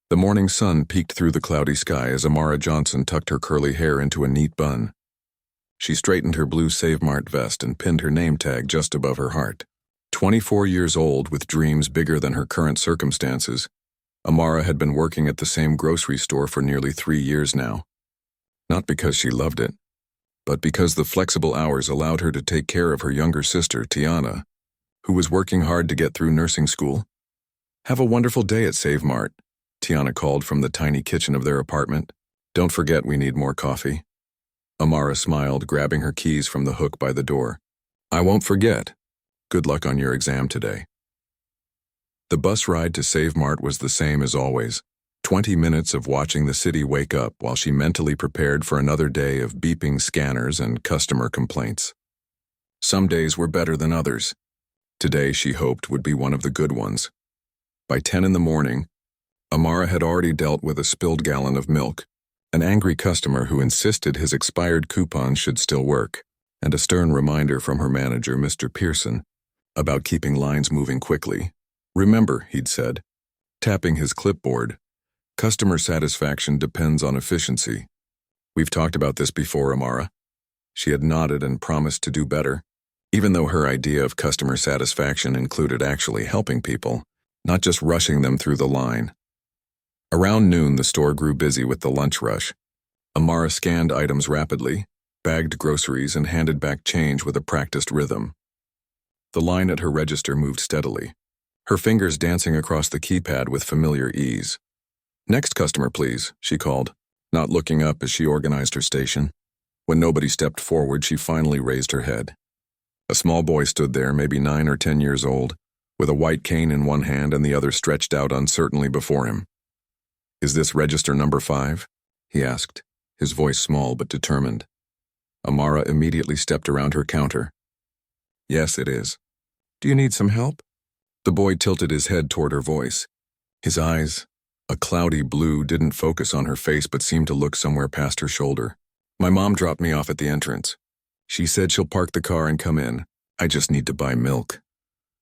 The morning sun peeked through the cloudy sky as Amara Johnson tucked her curly hair into a neat bun. She straightened her blue Save Mart vest and pinned her name tag just above her heart. 24 years old with dreams bigger than her current circumstances, Amara had been working at the same grocery store for nearly 3 years now. Not because she loved it, but because the flexible hours allowed her to take care of her younger sister, Tiana, who was working hard to get through nursing school. "Have a wonderful day at Save Mart," Tiana called from the tiny kitchen of their apartment. "Don't forget we need more coffee." Amara smiled, grabbing her keys from the hook by the door. "I won't forget. Good luck on your exam today." The bus ride to Save Mart was the same as always. 20 minutes of watching the city wake up while she mentally prepared for another day of beeping scanners and customer complaints. Some days were better than others. Today, she hoped, would be one of the good ones. By 10 in the morning, Amara had already dealt with a spilled gallon of milk, an angry customer who insisted his expired coupon should still work, and a stern reminder from her manager, Mr. Pearson, about keeping lines moving quickly. "Remember," he'd said, tapping his clipboard, "customer satisfaction depends on efficiency." "We've talked about this before, Amara." She had nodded and promised to do better, even though her idea of customer satisfaction included actually helping people, not just rushing them through the line. Around noon, the store grew busy with the lunch rush. Amara scanned items rapidly, bagged groceries, and handed back change with a practiced rhythm. The line at her register moved steadily, her fingers dancing across the keypad with familiar ease. "Next customer, please," she called, not looking up as she organized her station. When nobody stepped forward, she finally raised her head. A small boy stood there, maybe 9 or 10 years old, with a white cane in one hand and the other stretched out uncertainly before him. "Is this register number 5? He asked, his voice small but determined. Amara immediately stepped around her counter. "Yes, it is. Do you need some help?" The boy tilted his head toward her voice. His eyes, a cloudy blue, didn't focus on her face but seemed to look somewhere past her shoulder. "My mom dropped me off at the entrance. She said she'll park the car and come in. I just need to buy milk."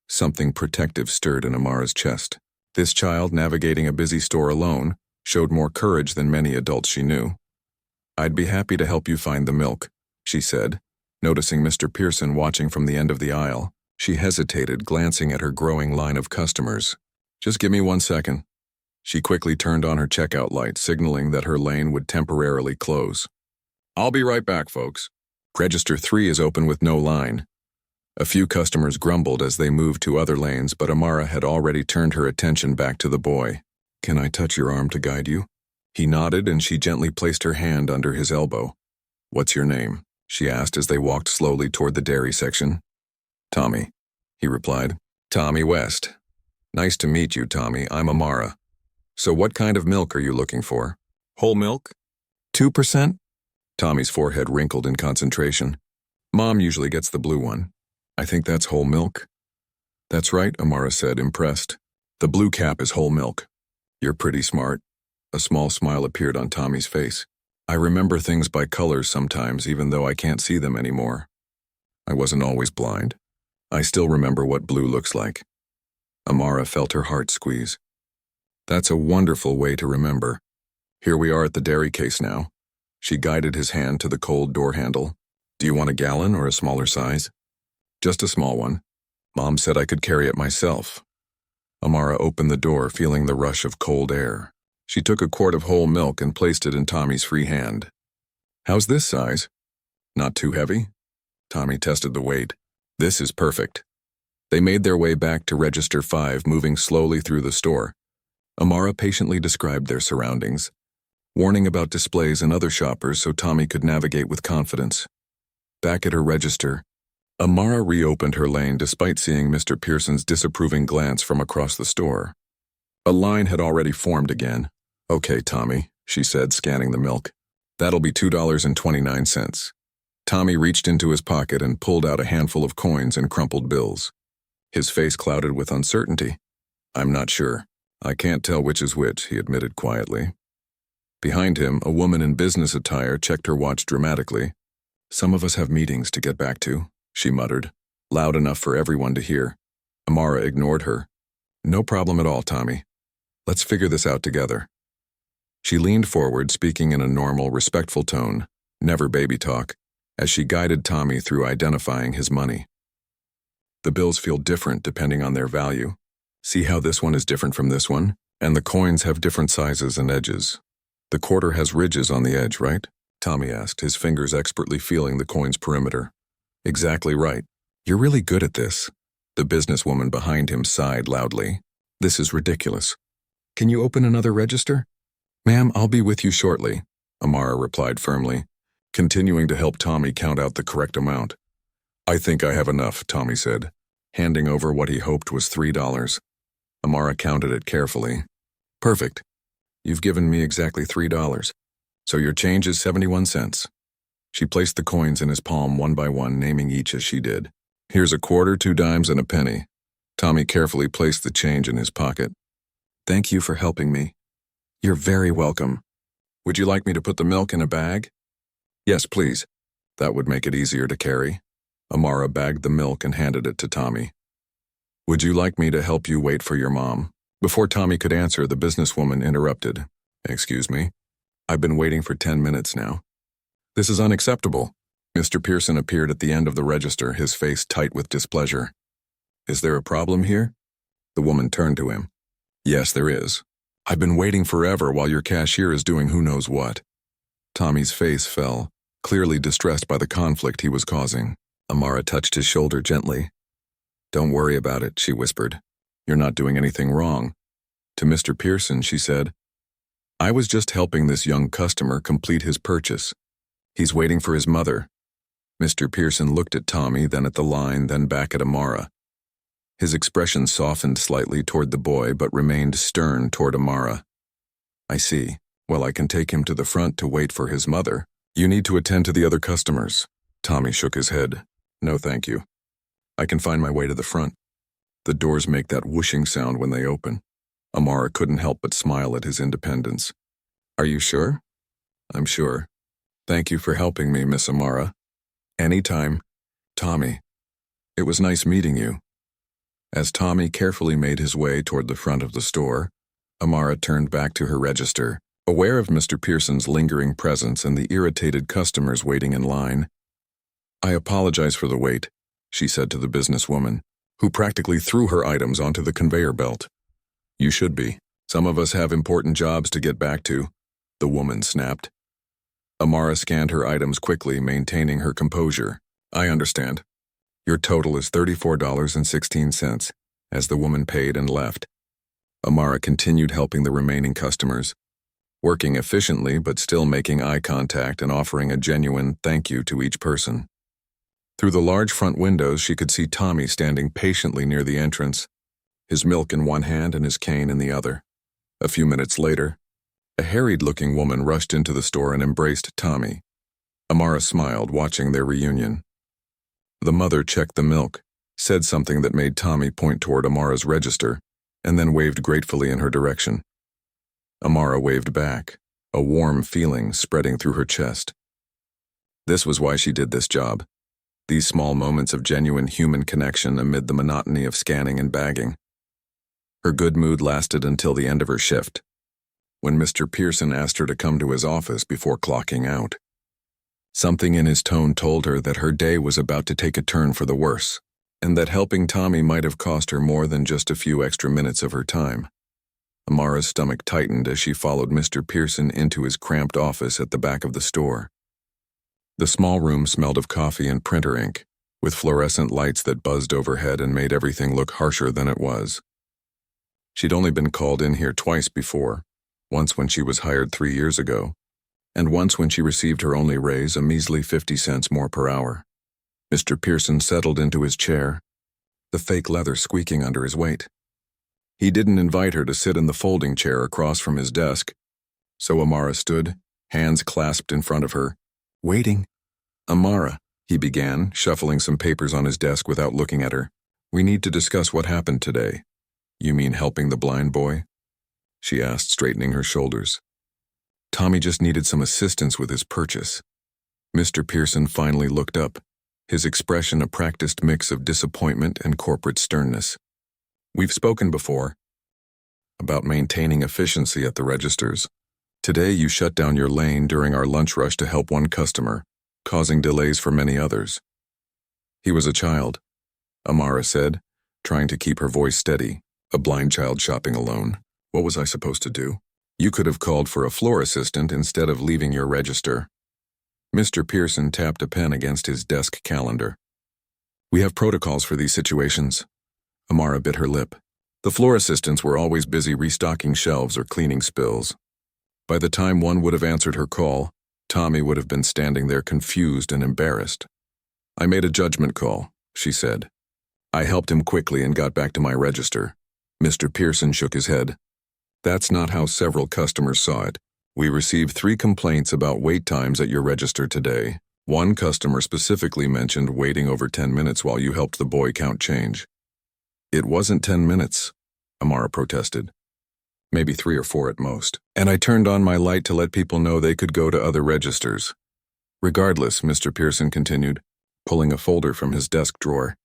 Something protective stirred in Amara's chest. This child, navigating a busy store alone, showed more courage than many adults she knew. "I'd be happy to help you find the milk," she said, noticing Mr. Pearson watching from the end of the aisle. She hesitated, glancing at her growing line of customers. "Just give me 1 second." She quickly turned on her checkout light, signaling that her lane would temporarily close. "I'll be right back, folks. Register 3 is open with no line." A few customers grumbled as they moved to other lanes, but Amara had already turned her attention back to the boy. "Can I touch your arm to guide you?" He nodded, and she gently placed her hand under his elbow. "What's your name?" she asked as they walked slowly toward the dairy section. "Tommy," he replied. "Tommy West. Nice to meet you, Tommy. I'm Amara. So what kind of milk are you looking for? Whole milk? 2%? Tommy's forehead wrinkled in concentration. "Mom usually gets the blue one. I think that's whole milk." "That's right," Amara said, impressed. "The blue cap is whole milk." "You're pretty smart." A small smile appeared on Tommy's face. "I remember things by colors sometimes, even though I can't see them anymore. I wasn't always blind. I still remember what blue looks like." Amara felt her heart squeeze. "That's a wonderful way to remember. Here we are at the dairy case now." She guided his hand to the cold door handle. "Do you want a gallon or a smaller size?" "Just a small one. Mom said I could carry it myself." Amara opened the door, feeling the rush of cold air. She took a quart of whole milk and placed it in Tommy's free hand. "How's this size? Not too heavy?" Tommy tested the weight. "This is perfect." They made their way back to Register 5, moving slowly through the store. Amara patiently described their surroundings, warning about displays and other shoppers so Tommy could navigate with confidence. Back at her register, Amara reopened her lane despite seeing Mr. Pearson's disapproving glance from across the store. A line had already formed again. "Okay, Tommy," she said, scanning the milk. "That'll be $2.29. Tommy reached into his pocket and pulled out a handful of coins and crumpled bills. His face clouded with uncertainty. "I'm not sure. I can't tell which is which," he admitted quietly. Behind him, a woman in business attire checked her watch dramatically. "Some of us have meetings to get back to," she muttered, loud enough for everyone to hear. Amara ignored her. "No problem at all, Tommy. Let's figure this out together." She leaned forward, speaking in a normal, respectful tone, never baby talk, as she guided Tommy through identifying his money. The bills feel different depending on their value. See how this one is different from this one? And the coins have different sizes and edges. The quarter has ridges on the edge, right? Tommy asked, his fingers expertly feeling the coin's perimeter. Exactly right. You're really good at this. The businesswoman behind him sighed loudly. This is ridiculous. Can you open another register? Ma'am, I'll be with you shortly, Amara replied firmly, continuing to help Tommy count out the correct amount. I think I have enough, Tommy said, handing over what he hoped was $3. Amara counted it carefully. Perfect. You've given me exactly $3. So your change is 71 cents. She placed the coins in his palm one by one, naming each as she did. Here's a quarter, 2 dimes, and a penny. Tommy carefully placed the change in his pocket. Thank you for helping me. You're very welcome. Would you like me to put the milk in a bag? Yes, please. That would make it easier to carry. Amara bagged the milk and handed it to Tommy. Would you like me to help you wait for your mom? Before Tommy could answer, the businesswoman interrupted. Excuse me. I've been waiting for 10 minutes now. This is unacceptable. Mr. Pearson appeared at the end of the register, his face tight with displeasure. Is there a problem here? The woman turned to him. Yes, there is. I've been waiting forever while your cashier is doing who knows what. Tommy's face fell, clearly distressed by the conflict he was causing. Amara touched his shoulder gently. Don't worry about it, she whispered. You're not doing anything wrong. To Mr. Pearson, she said, I was just helping this young customer complete his purchase. He's waiting for his mother. Mr. Pearson looked at Tommy, then at the line, then back at Amara. His expression softened slightly toward the boy, but remained stern toward Amara. I see. Well, I can take him to the front to wait for his mother. You need to attend to the other customers. Tommy shook his head. No, thank you. I can find my way to the front. The doors make that whooshing sound when they open. Amara couldn't help but smile at his independence. Are you sure? I'm sure. Thank you for helping me, Miss Amara. Anytime. Tommy. It was nice meeting you. As Tommy carefully made his way toward the front of the store, Amara turned back to her register, aware of Mr. Pearson's lingering presence and the irritated customers waiting in line. I apologize for the wait, she said to the businesswoman, who practically threw her items onto the conveyor belt. You should be. Some of us have important jobs to get back to, the woman snapped. Amara scanned her items quickly, maintaining her composure. I understand. Your total is $34.16, as the woman paid and left. Amara continued helping the remaining customers, working efficiently but still making eye contact and offering a genuine thank you to each person. Through the large front windows, she could see Tommy standing patiently near the entrance, his milk in one hand and his cane in the other. A few minutes later, a harried-looking woman rushed into the store and embraced Tommy. Amara smiled, watching their reunion. The mother checked the milk, said something that made Tommy point toward Amara's register, and then waved gratefully in her direction. Amara waved back, a warm feeling spreading through her chest. This was why she did this job. These small moments of genuine human connection amid the monotony of scanning and bagging. Her good mood lasted until the end of her shift, when Mr. Pearson asked her to come to his office before clocking out. Something in his tone told her that her day was about to take a turn for the worse, and that helping Tommy might have cost her more than just a few extra minutes of her time. Amara's stomach tightened as she followed Mr. Pearson into his cramped office at the back of the store. The small room smelled of coffee and printer ink, with fluorescent lights that buzzed overhead and made everything look harsher than it was. She'd only been called in here twice before, once when she was hired 3 years ago, and once when she received her only raise, a measly 50 cents more per hour. Mr. Pearson settled into his chair, the fake leather squeaking under his weight. He didn't invite her to sit in the folding chair across from his desk, so Amara stood, hands clasped in front of her, waiting. Amara, he began, shuffling some papers on his desk without looking at her. We need to discuss what happened today. You mean helping the blind boy? She asked, straightening her shoulders. Tommy just needed some assistance with his purchase. Mr. Pearson finally looked up, his expression a practiced mix of disappointment and corporate sternness. We've spoken before about maintaining efficiency at the registers. Today you shut down your lane during our lunch rush to help one customer, causing delays for many others. He was a child, Amara said, trying to keep her voice steady. A blind child shopping alone. What was I supposed to do? You could have called for a floor assistant instead of leaving your register. Mr. Pearson tapped a pen against his desk calendar. We have protocols for these situations. Amara bit her lip. The floor assistants were always busy restocking shelves or cleaning spills. By the time one would have answered her call, Tommy would have been standing there confused and embarrassed. I made a judgment call, she said. I helped him quickly and got back to my register. Mr. Pearson shook his head. That's not how several customers saw it. We received 3 complaints about wait times at your register today. One customer specifically mentioned waiting over 10 minutes while you helped the boy count change. It wasn't 10 minutes, Amara protested. Maybe 3 or 4 at most. And I turned on my light to let people know they could go to other registers. Regardless, Mr. Pearson continued, pulling a folder from his desk drawer.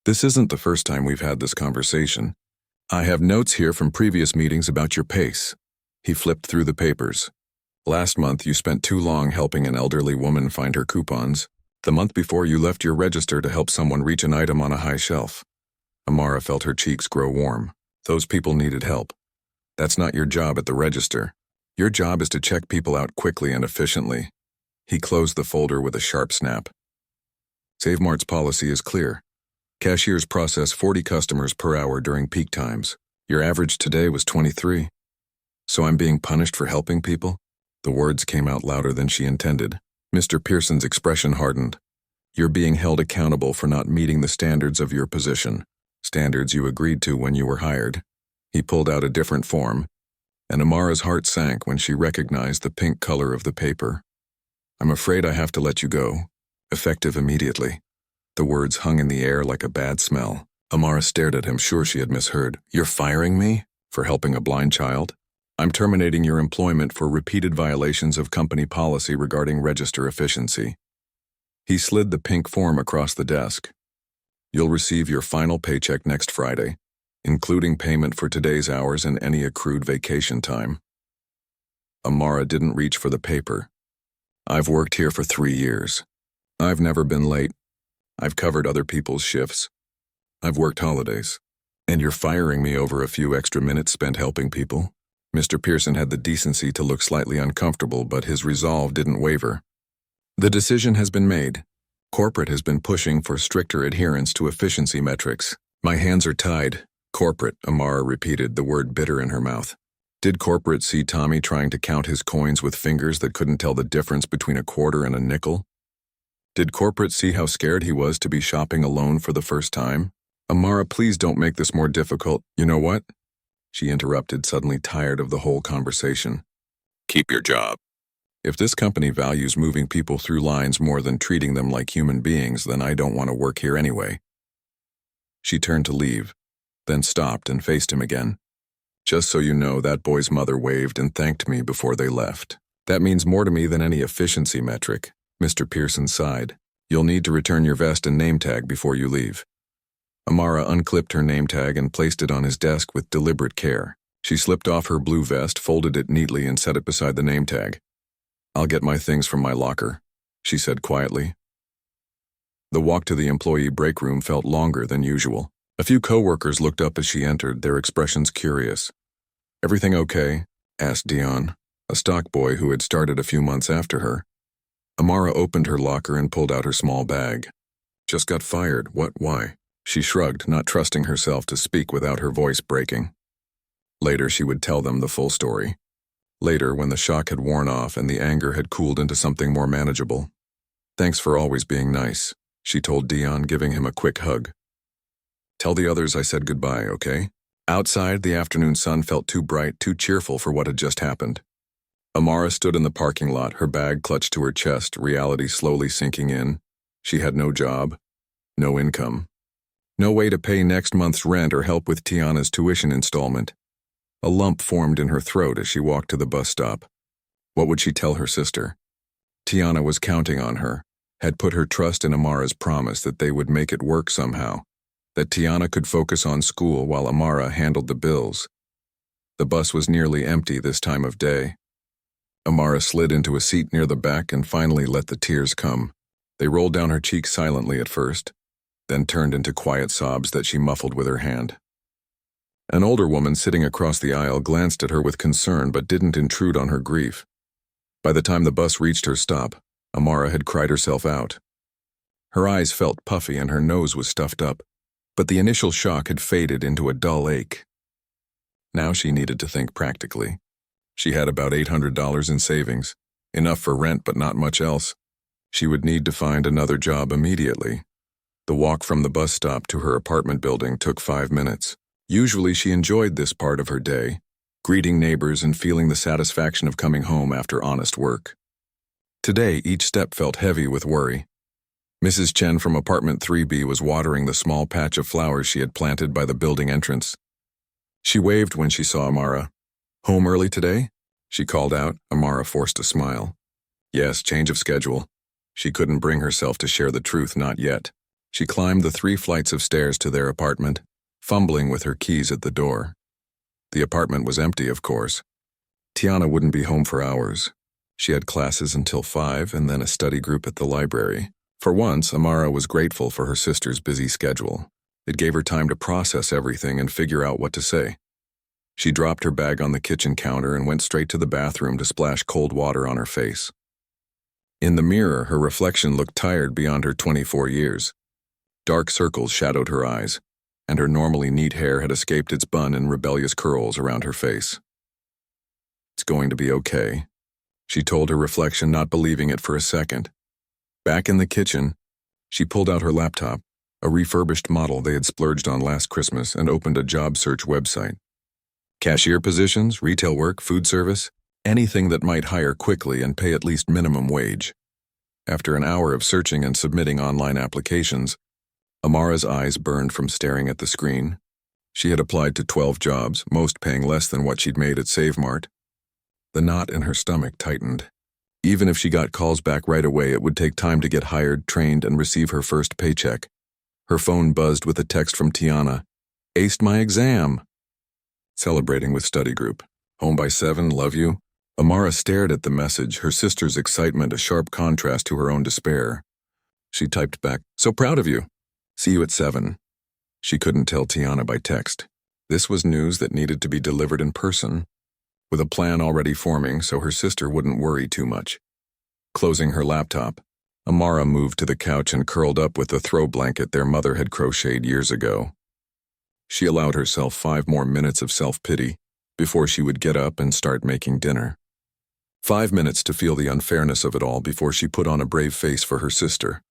This isn't the first time we've had this conversation. I have notes here from previous meetings about your pace. He flipped through the papers. Last month you spent too long helping an elderly woman find her coupons. The month before you left your register to help someone reach an item on a high shelf. Amara felt her cheeks grow warm. Those people needed help. That's not your job at the register. Your job is to check people out quickly and efficiently. He closed the folder with a sharp snap. SaveMart's policy is clear. Cashiers process 40 customers per hour during peak times. Your average today was 23. So I'm being punished for helping people? The words came out louder than she intended. Mr. Pearson's expression hardened. You're being held accountable for not meeting the standards of your position, standards you agreed to when you were hired. He pulled out a different form, and Amara's heart sank when she recognized the pink color of the paper. I'm afraid I have to let you go, effective immediately. The words hung in the air like a bad smell. Amara stared at him, sure she had misheard. You're firing me? For helping a blind child? I'm terminating your employment for repeated violations of company policy regarding register efficiency. He slid the pink form across the desk. You'll receive your final paycheck next Friday, including payment for today's hours and any accrued vacation time. Amara didn't reach for the paper. I've worked here for 3 years. I've never been late. I've covered other people's shifts. I've worked holidays. And you're firing me over a few extra minutes spent helping people? Mr. Pearson had the decency to look slightly uncomfortable, but his resolve didn't waver. The decision has been made. Corporate has been pushing for stricter adherence to efficiency metrics. My hands are tied. Corporate, Amara repeated, the word bitter in her mouth. Did corporate see Tommy trying to count his coins with fingers that couldn't tell the difference between a quarter and a nickel? Did corporate see how scared he was to be shopping alone for the first time? Amara, please don't make this more difficult. You know what? She interrupted, suddenly tired of the whole conversation. Keep your job. If this company values moving people through lines more than treating them like human beings, then I don't want to work here anyway. She turned to leave, then stopped and faced him again. Just so you know, that boy's mother waved and thanked me before they left. That means more to me than any efficiency metric. Mr. Pearson sighed. You'll need to return your vest and name tag before you leave. Amara unclipped her name tag and placed it on his desk with deliberate care. She slipped off her blue vest, folded it neatly, and set it beside the name tag. I'll get my things from my locker, she said quietly. The walk to the employee break room felt longer than usual. A few coworkers looked up as she entered, their expressions curious. Everything okay? Asked Dion, a stock boy who had started a few months after her. Amara opened her locker and pulled out her small bag. Just got fired. What? Why? She shrugged, not trusting herself to speak without her voice breaking. Later she would tell them the full story. Later, when the shock had worn off and the anger had cooled into something more manageable. Thanks for always being nice, she told Dion, giving him a quick hug. Tell the others I said goodbye, okay? Outside, the afternoon sun felt too bright, too cheerful for what had just happened. Amara stood in the parking lot, her bag clutched to her chest, reality slowly sinking in. She had no job, no income. No way to pay next month's rent or help with Tiana's tuition installment. A lump formed in her throat as she walked to the bus stop. What would she tell her sister? Tiana was counting on her, had put her trust in Amara's promise that they would make it work somehow, that Tiana could focus on school while Amara handled the bills. The bus was nearly empty this time of day. Amara slid into a seat near the back and finally let the tears come. They rolled down her cheeks silently at first, then turned into quiet sobs that she muffled with her hand. An older woman sitting across the aisle glanced at her with concern but didn't intrude on her grief. By the time the bus reached her stop, Amara had cried herself out. Her eyes felt puffy and her nose was stuffed up, but the initial shock had faded into a dull ache. Now she needed to think practically. She had about $800 in savings, enough for rent but not much else. She would need to find another job immediately. The walk from the bus stop to her apartment building took 5 minutes. Usually she enjoyed this part of her day, greeting neighbors and feeling the satisfaction of coming home after honest work. Today, each step felt heavy with worry. Mrs. Chen from apartment 3B was watering the small patch of flowers she had planted by the building entrance. She waved when she saw Amara. "Home early today?" she called out. Amara forced a smile. "Yes, change of schedule." She couldn't bring herself to share the truth, not yet. She climbed the 3 flights of stairs to their apartment, fumbling with her keys at the door. The apartment was empty, of course. Tiana wouldn't be home for hours. She had classes until 5 and then a study group at the library. For once, Amara was grateful for her sister's busy schedule. It gave her time to process everything and figure out what to say. She dropped her bag on the kitchen counter and went straight to the bathroom to splash cold water on her face. In the mirror, her reflection looked tired beyond her 24 years. Dark circles shadowed her eyes, and her normally neat hair had escaped its bun in rebellious curls around her face. "It's going to be okay," she told her reflection, not believing it for a second. Back in the kitchen, she pulled out her laptop, a refurbished model they had splurged on last Christmas, and opened a job search website. Cashier positions, retail work, food service, anything that might hire quickly and pay at least minimum wage. After an hour of searching and submitting online applications, Amara's eyes burned from staring at the screen. She had applied to 12 jobs, most paying less than what she'd made at SaveMart. The knot in her stomach tightened. Even if she got calls back right away, it would take time to get hired, trained, and receive her first paycheck. Her phone buzzed with a text from Tiana. "Aced my exam." Celebrating with study group. "Home by 7, love you." Amara stared at the message, her sister's excitement a sharp contrast to her own despair. She typed back, "So proud of you. See you at 7. She couldn't tell Tiana by text. This was news that needed to be delivered in person, with a plan already forming so her sister wouldn't worry too much. Closing her laptop, Amara moved to the couch and curled up with the throw blanket their mother had crocheted years ago. She allowed herself 5 more minutes of self-pity before she would get up and start making dinner. 5 minutes to feel the unfairness of it all before she put on a brave face for her sister.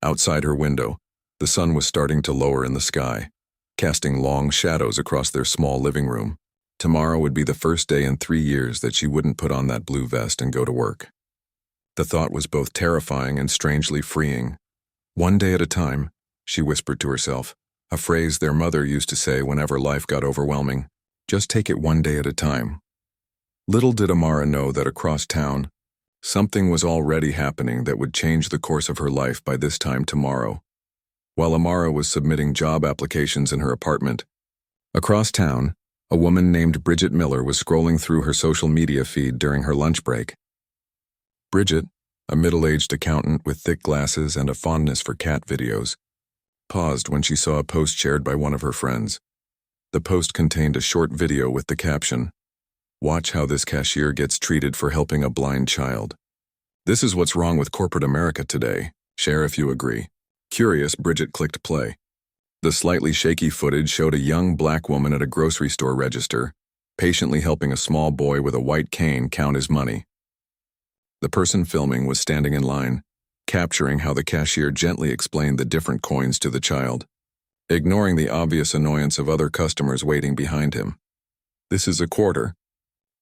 Outside her window, the sun was starting to lower in the sky, casting long shadows across their small living room. Tomorrow would be the first day in 3 years that she wouldn't put on that blue vest and go to work. The thought was both terrifying and strangely freeing. "One day at a time," she whispered to herself, a phrase their mother used to say whenever life got overwhelming. Just take it one day at a time. Little did Amara know that across town, something was already happening that would change the course of her life by this time tomorrow. While Amara was submitting job applications in her apartment, across town, a woman named Bridget Miller was scrolling through her social media feed during her lunch break. Bridget, a middle-aged accountant with thick glasses and a fondness for cat videos, paused when she saw a post shared by one of her friends. The post contained a short video with the caption, "Watch how this cashier gets treated for helping a blind child. This is what's wrong with corporate America today. Share if you agree." Curious, Bridget clicked play. The slightly shaky footage showed a young black woman at a grocery store register, patiently helping a small boy with a white cane count his money. The person filming was standing in line, capturing how the cashier gently explained the different coins to the child, ignoring the obvious annoyance of other customers waiting behind him. "This is a quarter."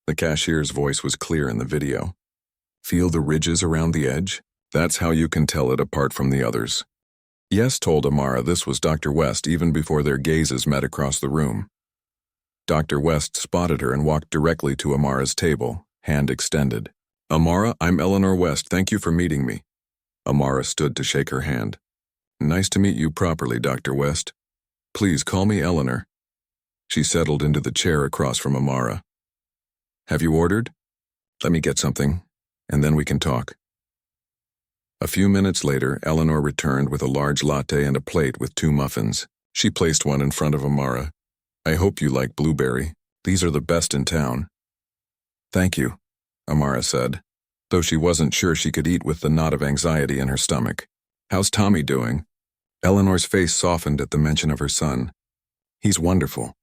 The cashier's voice was clear in the video. "Feel the ridges around the edge? That's how you can tell it apart from the others." Yes, told Amara this was Dr. West even before their gazes met across the room. Dr. West spotted her and walked directly to Amara's table, hand extended. "Amara, I'm Eleanor West. Thank you for meeting me." Amara stood to shake her hand. "Nice to meet you properly, Dr. West. Please call me Eleanor." She settled into the chair across from Amara. "Have you ordered?" Let me get something, and then we can talk. A few minutes later, Eleanor returned with a large latte and a plate with 2 muffins. She placed one in front of Amara. I hope you like blueberry. These are the best in town. Thank you, Amara said, though she wasn't sure she could eat with the knot of anxiety in her stomach. How's Tommy doing? Eleanor's face softened at the mention of her son. He's wonderful.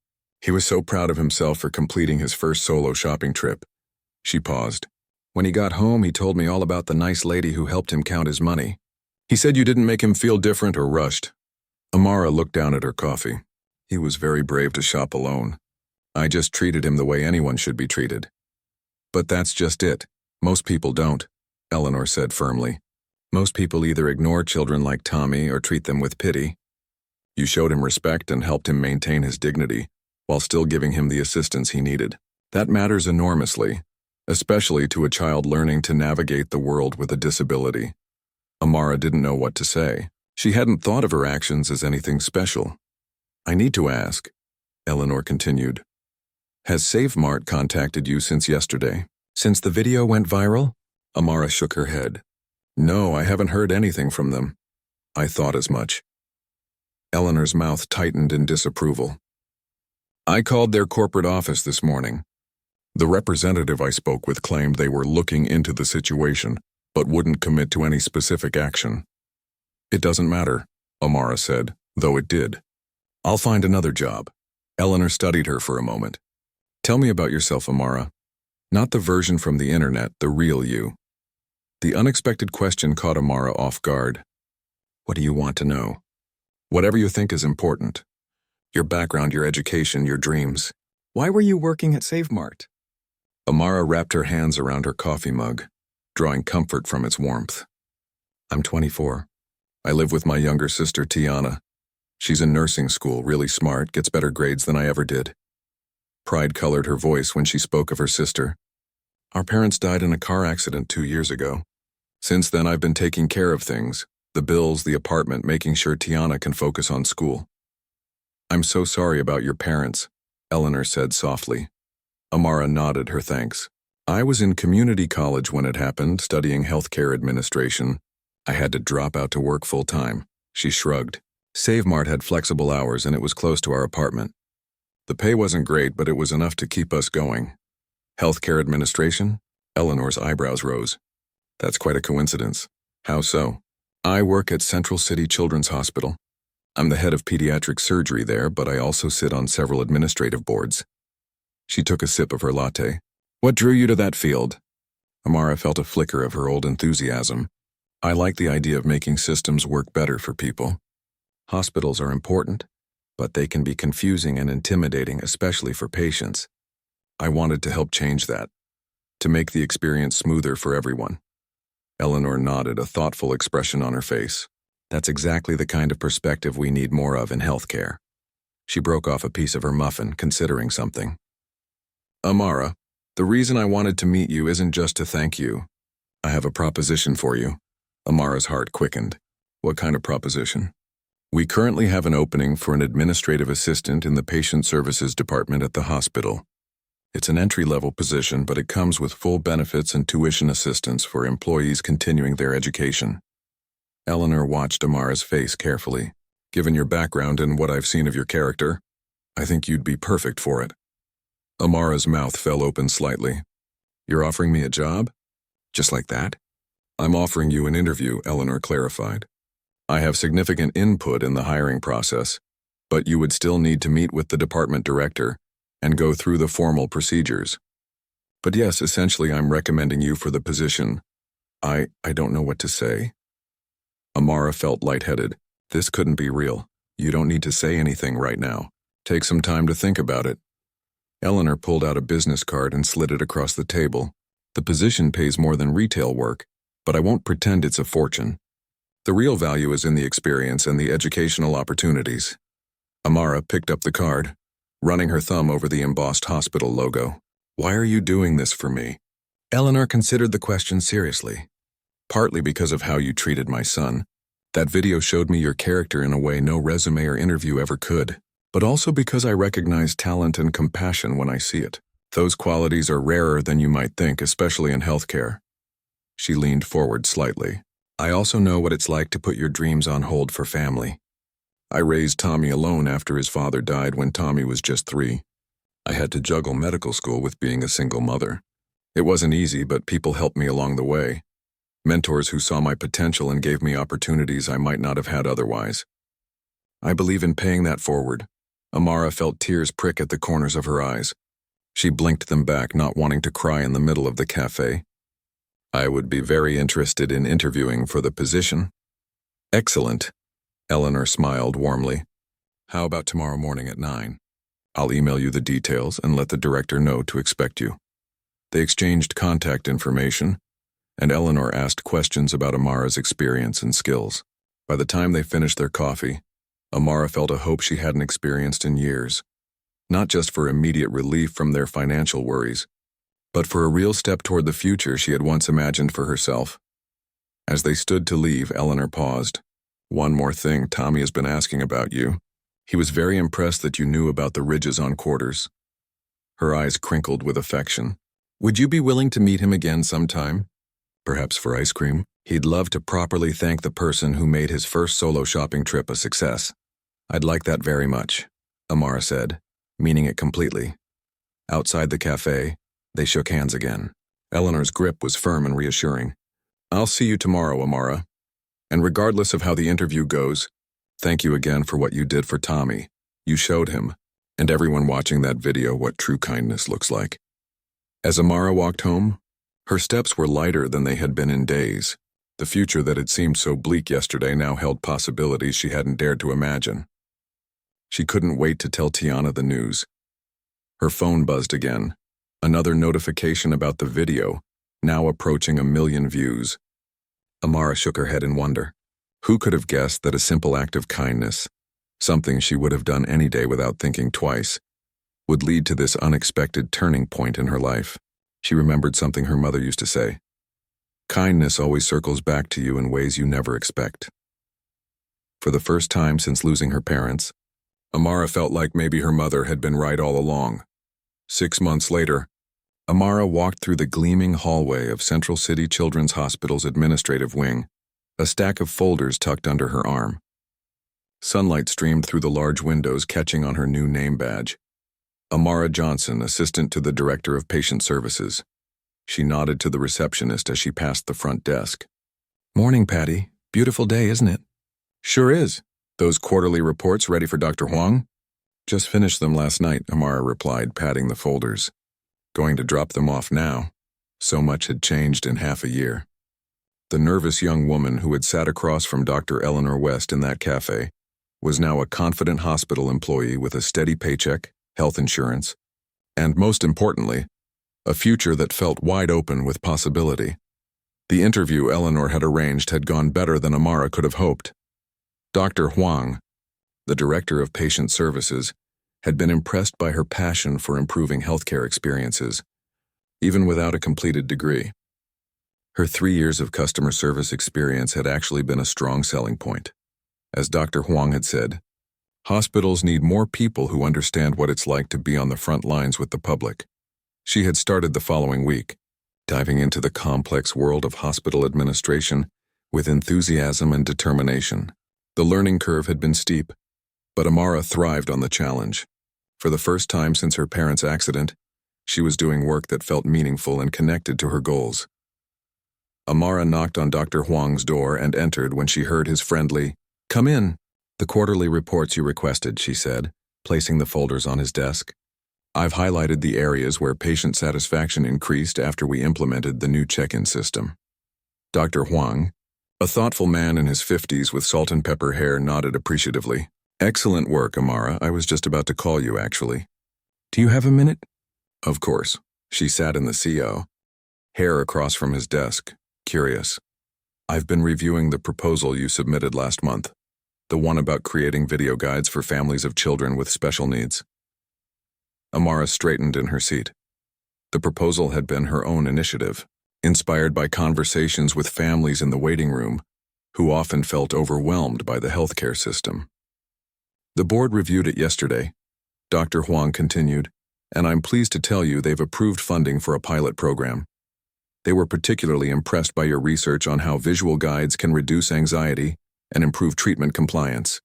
He was so proud of himself for completing his first solo shopping trip. She paused. When he got home, he told me all about the nice lady who helped him count his money. He said you didn't make him feel different or rushed. Amara looked down at her coffee. He was very brave to shop alone. I just treated him the way anyone should be treated. But that's just it. Most people don't, Eleanor said firmly. Most people either ignore children like Tommy or treat them with pity. You showed him respect and helped him maintain his dignity, while still giving him the assistance he needed. That matters enormously, especially to a child learning to navigate the world with a disability. Amara didn't know what to say. She hadn't thought of her actions as anything special. I need to ask, Eleanor continued. Has SaveMart contacted you since yesterday? Since the video went viral? Amara shook her head. No, I haven't heard anything from them. I thought as much. Eleanor's mouth tightened in disapproval. I called their corporate office this morning. The representative I spoke with claimed they were looking into the situation, but wouldn't commit to any specific action. It doesn't matter, Amara said, though it did. I'll find another job. Eleanor studied her for a moment. Tell me about yourself, Amara. Not the version from the internet, the real you. The unexpected question caught Amara off guard. What do you want to know? Whatever you think is important. Your background, your education, your dreams. Why were you working at SaveMart? Amara wrapped her hands around her coffee mug, drawing comfort from its warmth. I'm 24. I live with my younger sister, Tiana. She's in nursing school, really smart, gets better grades than I ever did. Pride colored her voice when she spoke of her sister. Our parents died in a car accident 2 years ago. Since then, I've been taking care of things, the bills, the apartment, making sure Tiana can focus on school. I'm so sorry about your parents, Eleanor said softly. Amara nodded her thanks. I was in community college when it happened, studying healthcare administration. I had to drop out to work full-time. She shrugged. SaveMart had flexible hours and it was close to our apartment. The pay wasn't great, but it was enough to keep us going. Healthcare administration? Eleanor's eyebrows rose. That's quite a coincidence. How so? I work at Central City Children's Hospital. I'm the head of pediatric surgery there, but I also sit on several administrative boards. She took a sip of her latte. What drew you to that field? Amara felt a flicker of her old enthusiasm. I like the idea of making systems work better for people. Hospitals are important, but they can be confusing and intimidating, especially for patients. I wanted to help change that, to make the experience smoother for everyone. Eleanor nodded, a thoughtful expression on her face. That's exactly the kind of perspective we need more of in healthcare. She broke off a piece of her muffin, considering something. Amara, the reason I wanted to meet you isn't just to thank you. I have a proposition for you. Amara's heart quickened. What kind of proposition? We currently have an opening for an administrative assistant in the patient services department at the hospital. It's an entry-level position, but it comes with full benefits and tuition assistance for employees continuing their education. Eleanor watched Amara's face carefully. Given your background and what I've seen of your character, I think you'd be perfect for it. Amara's mouth fell open slightly. You're offering me a job? Just like that? I'm offering you an interview, Eleanor clarified. I have significant input in the hiring process, but you would still need to meet with the department director and go through the formal procedures. But yes, essentially I'm recommending you for the position. I don't know what to say. Amara felt lightheaded. This couldn't be real. You don't need to say anything right now. Take some time to think about it. Eleanor pulled out a business card and slid it across the table. The position pays more than retail work, but I won't pretend it's a fortune. The real value is in the experience and the educational opportunities. Amara picked up the card, running her thumb over the embossed hospital logo. Why are you doing this for me? Eleanor considered the question seriously. Partly because of how you treated my son. That video showed me your character in a way no resume or interview ever could. But also because I recognize talent and compassion when I see it. Those qualities are rarer than you might think, especially in healthcare. She leaned forward slightly. I also know what it's like to put your dreams on hold for family. I raised Tommy alone after his father died when Tommy was just 3. I had to juggle medical school with being a single mother. It wasn't easy, but people helped me along the way. Mentors who saw my potential and gave me opportunities I might not have had otherwise. I believe in paying that forward. Amara felt tears prick at the corners of her eyes. She blinked them back, not wanting to cry in the middle of the cafe. I would be very interested in interviewing for the position. Excellent. Eleanor smiled warmly. How about tomorrow morning at 9? I'll email you the details and let the director know to expect you. They exchanged contact information, and Eleanor asked questions about Amara's experience and skills. By the time they finished their coffee, Amara felt a hope she hadn't experienced in years, not just for immediate relief from their financial worries, but for a real step toward the future she had once imagined for herself. As they stood to leave, Eleanor paused. One more thing, Tommy has been asking about you. He was very impressed that you knew about the ridges on quarters. Her eyes crinkled with affection. Would you be willing to meet him again sometime? Perhaps for ice cream? He'd love to properly thank the person who made his first solo shopping trip a success. I'd like that very much, Amara said, meaning it completely. Outside the cafe, they shook hands again. Eleanor's grip was firm and reassuring. I'll see you tomorrow, Amara. And regardless of how the interview goes, thank you again for what you did for Tommy. You showed him, and everyone watching that video, what true kindness looks like. As Amara walked home, her steps were lighter than they had been in days. The future that had seemed so bleak yesterday now held possibilities she hadn't dared to imagine. She couldn't wait to tell Tiana the news. Her phone buzzed again. Another notification about the video, now approaching 1 million views. Amara shook her head in wonder. Who could have guessed that a simple act of kindness, something she would have done any day without thinking twice, would lead to this unexpected turning point in her life? She remembered something her mother used to say. Kindness always circles back to you in ways you never expect. For the first time since losing her parents, Amara felt like maybe her mother had been right all along. 6 months later, Amara walked through the gleaming hallway of Central City Children's Hospital's administrative wing, a stack of folders tucked under her arm. Sunlight streamed through the large windows, catching on her new name badge. Amara Johnson, assistant to the Director of Patient Services. She nodded to the receptionist as she passed the front desk. Morning, Patty. Beautiful day, isn't it? Sure is. Those quarterly reports ready for Dr. Huang? Just finished them last night, Amara replied, patting the folders. Going to drop them off now. So much had changed in half a year. The nervous young woman who had sat across from Dr. Eleanor West in that cafe was now a confident hospital employee with a steady paycheck, health insurance, and most importantly, a future that felt wide open with possibility. The interview Eleanor had arranged had gone better than Amara could have hoped. Dr. Huang, the Director of Patient Services, had been impressed by her passion for improving healthcare experiences, even without a completed degree. Her 3 years of customer service experience had actually been a strong selling point. As Dr. Huang had said, hospitals need more people who understand what it's like to be on the front lines with the public. She had started the following week, diving into the complex world of hospital administration with enthusiasm and determination. The learning curve had been steep, but Amara thrived on the challenge. For the first time since her parents' accident, she was doing work that felt meaningful and connected to her goals. Amara knocked on Dr. Huang's door and entered when she heard his friendly, "Come in." "The quarterly reports you requested," she said, placing the folders on his desk. "I've highlighted the areas where patient satisfaction increased after we implemented the new check-in system." Dr. Huang, a thoughtful man in his 50s with salt and pepper hair, nodded appreciatively. "Excellent work, Amara. I was just about to call you, actually." "Do you have a minute?" "Of course." She sat in the CO, hair across from his desk, curious. "I've been reviewing the proposal you submitted last month, the one about creating video guides for families of children with special needs." Amara straightened in her seat. The proposal had been her own initiative, inspired by conversations with families in the waiting room, who often felt overwhelmed by the healthcare system. "The board reviewed it yesterday," Dr. Huang continued, and I'm pleased to tell you they've approved funding for a pilot program. They were particularly impressed by your research on how visual guides can reduce anxiety and improve treatment compliance.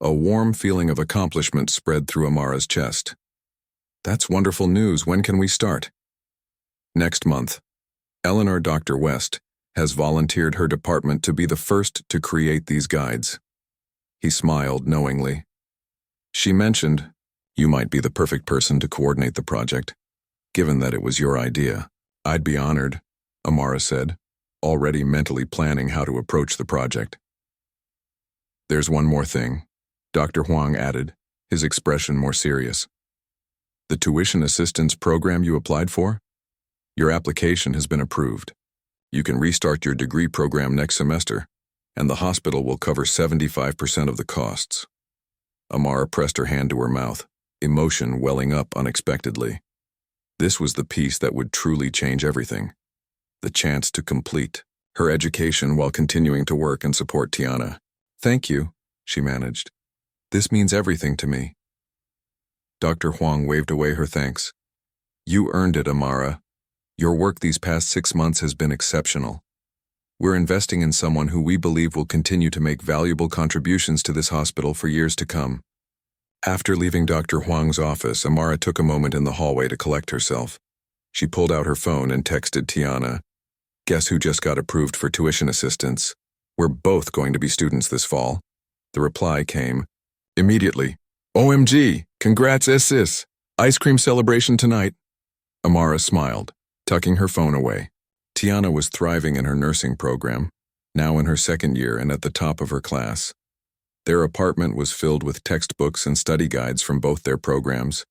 A warm feeling of accomplishment spread through Amara's chest. That's wonderful news. When can we start? Next month. Eleanor Dr. West has volunteered her department to be the first to create these guides. He smiled knowingly. She mentioned, you might be the perfect person to coordinate the project, given that it was your idea. I'd be honored, Amara said, already mentally planning how to approach the project. There's one more thing, Dr. Huang added, his expression more serious. The tuition assistance program you applied for? Your application has been approved. You can restart your degree program next semester, and the hospital will cover 75% of the costs. Amara pressed her hand to her mouth, emotion welling up unexpectedly. This was the piece that would truly change everything. The chance to complete her education while continuing to work and support Tiana. Thank you, she managed. This means everything to me. Dr. Huang waved away her thanks. You earned it, Amara. Your work these past 6 months has been exceptional. We're investing in someone who we believe will continue to make valuable contributions to this hospital for years to come. After leaving Dr. Huang's office, Amara took a moment in the hallway to collect herself. She pulled out her phone and texted Tiana. Guess who just got approved for tuition assistance? We're both going to be students this fall. The reply came immediately. OMG, congrats sis. Ice cream celebration tonight. Amara smiled, tucking her phone away. Tiana was thriving in her nursing program, now in her second year and at the top of her class. Their apartment was filled with textbooks and study guides from both their programs,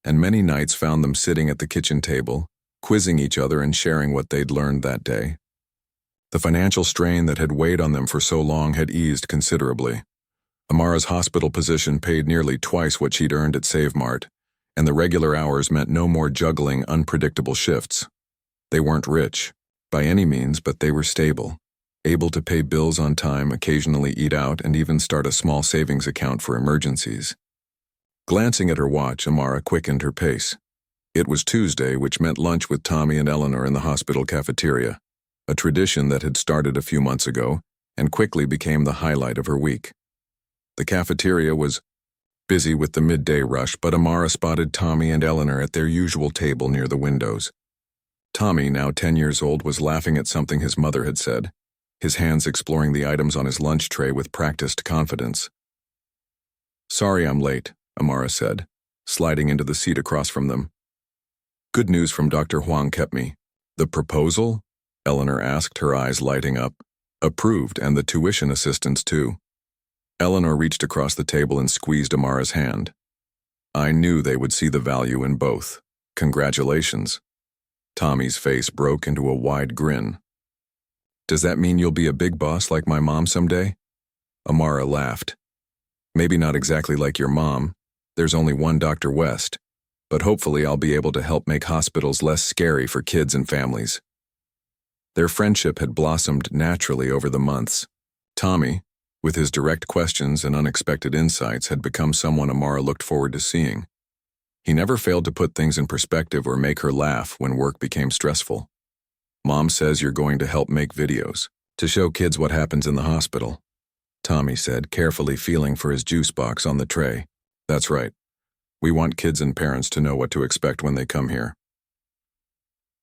and many nights found them sitting at the kitchen table, quizzing each other and sharing what they'd learned that day. The financial strain that had weighed on them for so long had eased considerably. Amara's hospital position paid nearly twice what she'd earned at SaveMart, and the regular hours meant no more juggling unpredictable shifts. They weren't rich, by any means, but they were stable, able to pay bills on time, occasionally eat out, and even start a small savings account for emergencies. Glancing at her watch, Amara quickened her pace. It was Tuesday, which meant lunch with Tommy and Eleanor in the hospital cafeteria, a tradition that had started a few months ago and quickly became the highlight of her week. The cafeteria was busy with the midday rush, but Amara spotted Tommy and Eleanor at their usual table near the windows. Tommy, now 10 years old, was laughing at something his mother had said, his hands exploring the items on his lunch tray with practiced confidence. Sorry I'm late, Amara said, sliding into the seat across from them. Good news from Dr. Huang kept me. The proposal? Eleanor asked, her eyes lighting up. Approved, and the tuition assistance too. Eleanor reached across the table and squeezed Amara's hand. I knew they would see the value in both. Congratulations. Tommy's face broke into a wide grin. Does that mean you'll be a big boss like my mom someday? Amara laughed. Maybe not exactly like your mom. There's only one Dr. West. But hopefully I'll be able to help make hospitals less scary for kids and families. Their friendship had blossomed naturally over the months. Tommy, with his direct questions and unexpected insights, had become someone Amara looked forward to seeing. He never failed to put things in perspective or make her laugh when work became stressful. Mom says you're going to help make videos to show kids what happens in the hospital, Tommy said, carefully feeling for his juice box on the tray. That's right. We want kids and parents to know what to expect when they come here.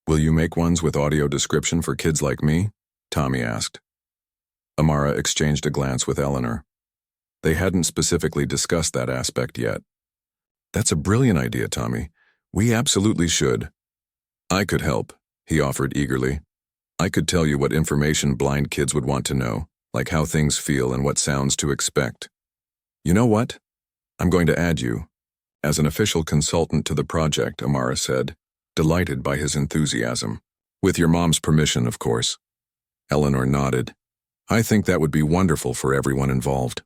Will you make ones with audio description for kids like me? Tommy asked. Amara exchanged a glance with Eleanor. They hadn't specifically discussed that aspect yet. That's a brilliant idea, Tommy. We absolutely should. I could help, he offered eagerly. I could tell you what information blind kids would want to know, like how things feel and what sounds to expect. You know what? I'm going to add you as an official consultant to the project, Amara said, delighted by his enthusiasm. With your mom's permission, of course. Eleanor nodded. I think that would be wonderful for everyone involved.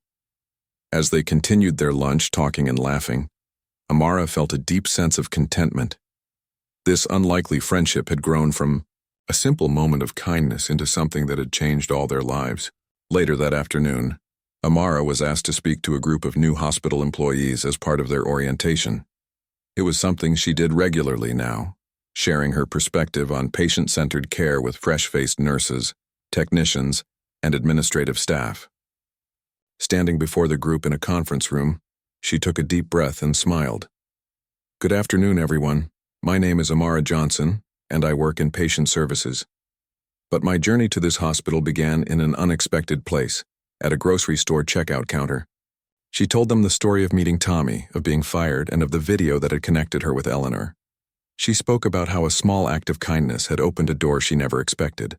As they continued their lunch, talking and laughing, Amara felt a deep sense of contentment. This unlikely friendship had grown from a simple moment of kindness into something that had changed all their lives. Later that afternoon, Amara was asked to speak to a group of new hospital employees as part of their orientation. It was something she did regularly now, sharing her perspective on patient-centered care with fresh-faced nurses, technicians, and administrative staff. Standing before the group in a conference room, she took a deep breath and smiled. "Good afternoon, everyone. My name is Amara Johnson, and I work in patient services. But my journey to this hospital began in an unexpected place, at a grocery store checkout counter." She told them the story of meeting Tommy, of being fired, and of the video that had connected her with Eleanor. She spoke about how a small act of kindness had opened a door she never expected.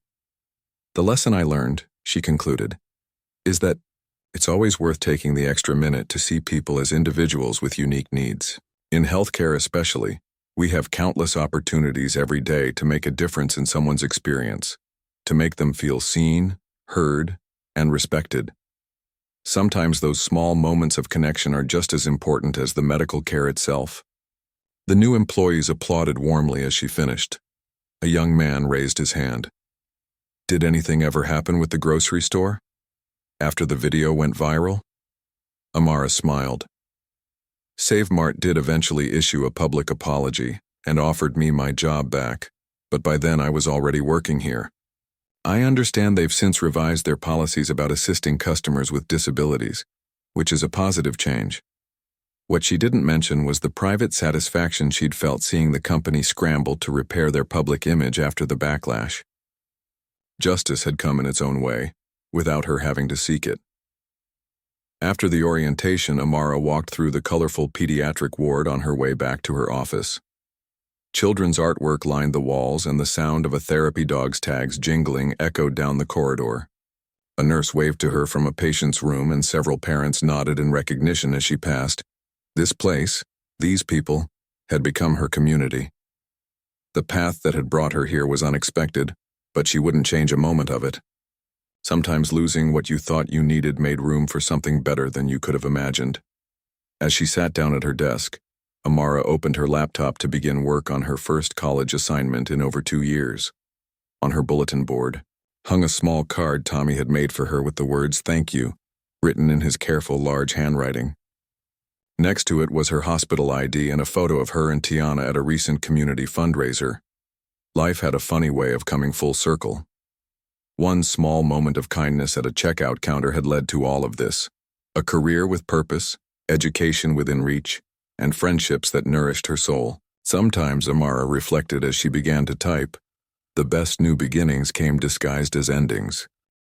"The lesson I learned," she concluded, "is that it's always worth taking the extra minute to see people as individuals with unique needs. In healthcare especially, we have countless opportunities every day to make a difference in someone's experience, to make them feel seen, heard, and respected. Sometimes those small moments of connection are just as important as the medical care itself." The new employees applauded warmly as she finished. A young man raised his hand. "Did anything ever happen with the grocery store? After the video went viral?" Amara smiled. "SaveMart did eventually issue a public apology and offered me my job back, but by then I was already working here. I understand they've since revised their policies about assisting customers with disabilities, which is a positive change." What she didn't mention was the private satisfaction she'd felt seeing the company scramble to repair their public image after the backlash. Justice had come in its own way, without her having to seek it. After the orientation, Amara walked through the colorful pediatric ward on her way back to her office. Children's artwork lined the walls, and the sound of a therapy dog's tags jingling echoed down the corridor. A nurse waved to her from a patient's room, and several parents nodded in recognition as she passed. This place, these people, had become her community. The path that had brought her here was unexpected, but she wouldn't change a moment of it. Sometimes losing what you thought you needed made room for something better than you could have imagined. As she sat down at her desk, Amara opened her laptop to begin work on her first college assignment in over 2 years. On her bulletin board hung a small card Tommy had made for her with the words "Thank you" written in his careful, large handwriting. Next to it was her hospital ID and a photo of her and Tiana at a recent community fundraiser. Life had a funny way of coming full circle. One small moment of kindness at a checkout counter had led to all of this: a career with purpose, education within reach, and friendships that nourished her soul. Sometimes, Amara reflected as she began to type, the best new beginnings came disguised as endings.